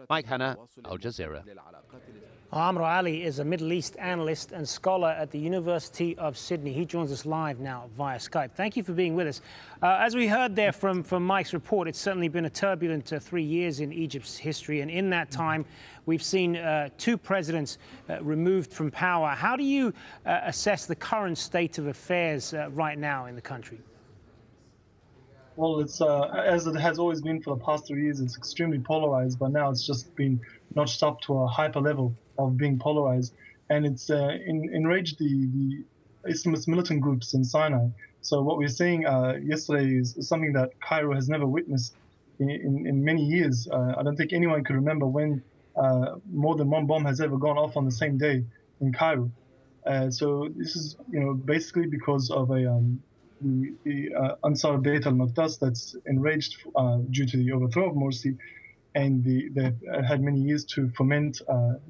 Mike Hanna, Al Jazeera. Amro Ali is a Middle East analyst and scholar at the University of Sydney. He joins us live now via Skype. Thank you for being with us. As we heard there from Mike's report, it's certainly been a turbulent 3 years in Egypt's history. And in that time, we've seen two presidents removed from power. How do you assess the current state of affairs right now in the country? Well, it's as it has always been for the past 3 years, it's extremely polarized, but now it's just been notched up to a hyper level of being polarized. And it's enraged the Islamist militant groups in Sinai. So what we're seeing yesterday is something that Cairo has never witnessed in many years. I don't think anyone could remember when more than one bomb has ever gone off on the same day in Cairo. So this is, basically because of the Ansar Bayt al-Maqdas that's enraged due to the overthrow of Morsi, and they've had many years to foment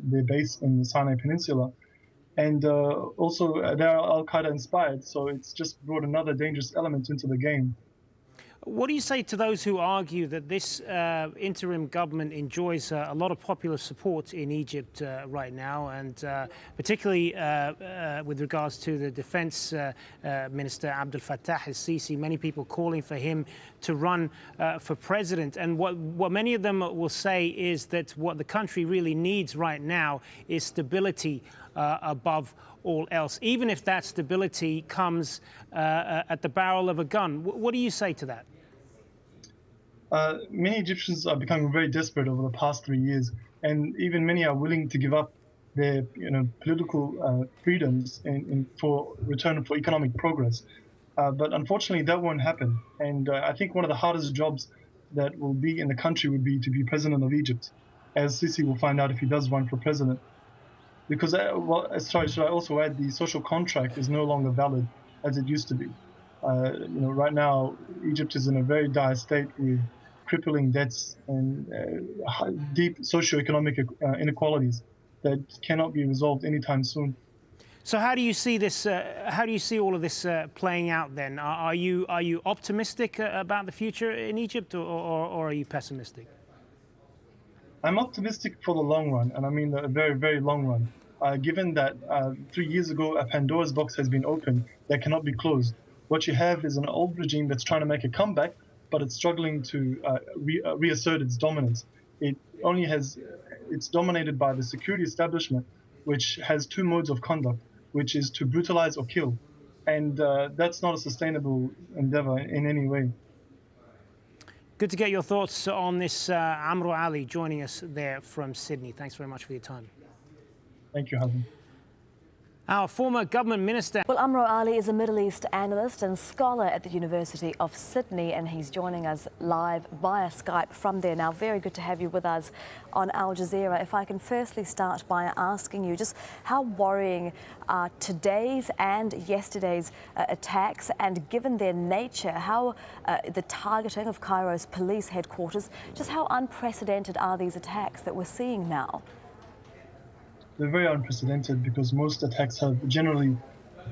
their base in the Sinai Peninsula. And also they're Al-Qaeda inspired, so it's just brought another dangerous element into the game. What do you say to those who argue that this interim government enjoys a lot of popular support in Egypt right now, and particularly with regards to the defense minister Abdel Fattah al-Sisi, many people calling for him to run for president? And what many of them will say is that what the country really needs right now is stability above all else, even if that stability comes at the barrel of a gun. What do you say to that? Many Egyptians are becoming very desperate over the past 3 years, and even many are willing to give up their political freedoms for return for economic progress. But unfortunately, that won't happen. And I think one of the hardest jobs that will be in the country would be to be president of Egypt, as Sisi will find out if he does run for president. Because, should I also add, the social contract is no longer valid as it used to be. Right now, Egypt is in a very dire state with crippling debts and deep socioeconomic inequalities that cannot be resolved anytime soon. So how do you see this? How do you see all of this playing out then? Are you optimistic about the future in Egypt, or are you pessimistic? I'm optimistic for the long run, and I mean the very, very long run. Given that 3 years ago, a Pandora's box has been opened that cannot be closed. What you have is an old regime that's trying to make a comeback, but it's struggling to reassert its dominance. It's dominated by the security establishment, which has two modes of conduct, which is to brutalize or kill. And that's not a sustainable endeavor in any way. Good to get your thoughts on this. Amro Ali joining us there from Sydney. Thanks very much for your time. Thank you, Hassan. Our former government minister. Well, Amro Ali is a Middle East analyst and scholar at the University of Sydney, and he's joining us live via Skype from there now. Very good to have you with us on Al Jazeera. If I can firstly start by asking you just how worrying are today's and yesterday's attacks, and given their nature, how the targeting of Cairo's police headquarters, just how unprecedented are these attacks that we're seeing now? They're very unprecedented because most attacks have generally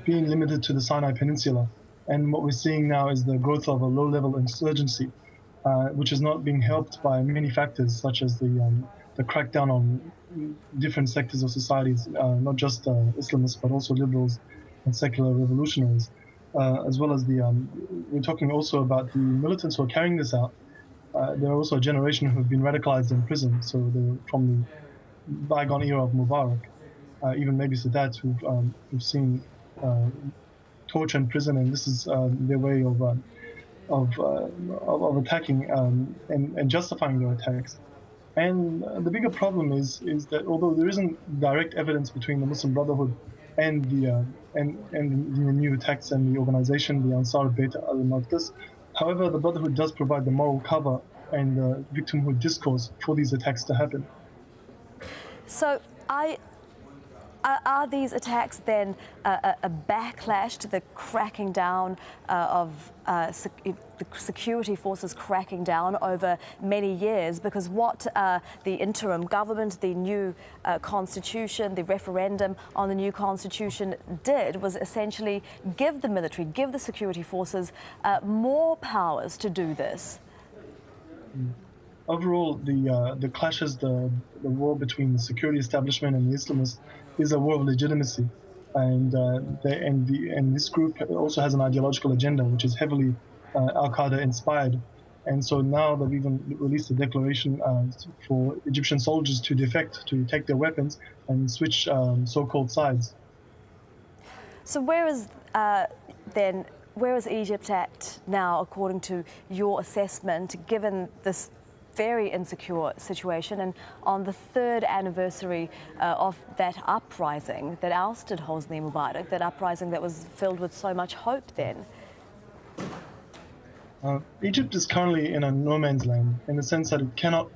been limited to the Sinai Peninsula. And what we're seeing now is the growth of a low-level insurgency, which is not being helped by many factors, such as the crackdown on different sectors of societies, not just Islamists, but also liberals and secular revolutionaries, as well as we're talking also about the militants who are carrying this out. There are also a generation who have been radicalized in prison, so they're from the bygone era of Mubarak, even maybe Sadat, who've seen torture in prison, and this is their way of attacking and justifying their attacks. And the bigger problem is that although there isn't direct evidence between the Muslim Brotherhood and the new attacks and the organization, the Ansar Bayt al-Maqdas, however, the Brotherhood does provide the moral cover and the victimhood discourse for these attacks to happen. So are these attacks then a backlash to the cracking down of the security forces cracking down over many years? Because what the interim government, the new constitution, the referendum on the new constitution did was essentially give the military, give the security forces more powers to do this. overall, the clashes, the war between the security establishment and the Islamists is a war of legitimacy, and this group also has an ideological agenda which is heavily Al Qaeda inspired, and so now they've even released a declaration for Egyptian soldiers to defect, to take their weapons and switch so-called sides. So where is Egypt at now, according to your assessment, given this very insecure situation, and on the 3rd anniversary of that uprising that ousted Hosni Mubarak, that uprising that was filled with so much hope then? Egypt is currently in a no man's land in the sense that it cannot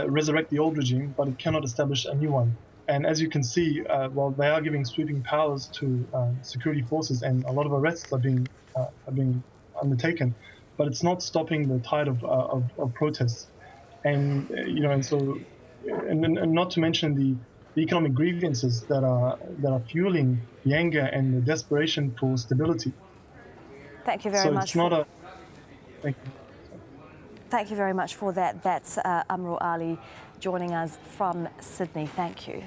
resurrect the old regime, but it cannot establish a new one. And as you can see, while they are giving sweeping powers to security forces, and a lot of arrests are being undertaken, but it's not stopping the tide of protests. And and not to mention the economic grievances that are fueling the anger and the desperation for stability. Thank you very much. So it's not a. Thank you. Thank you very much for that. That's Amro Ali joining us from Sydney. Thank you.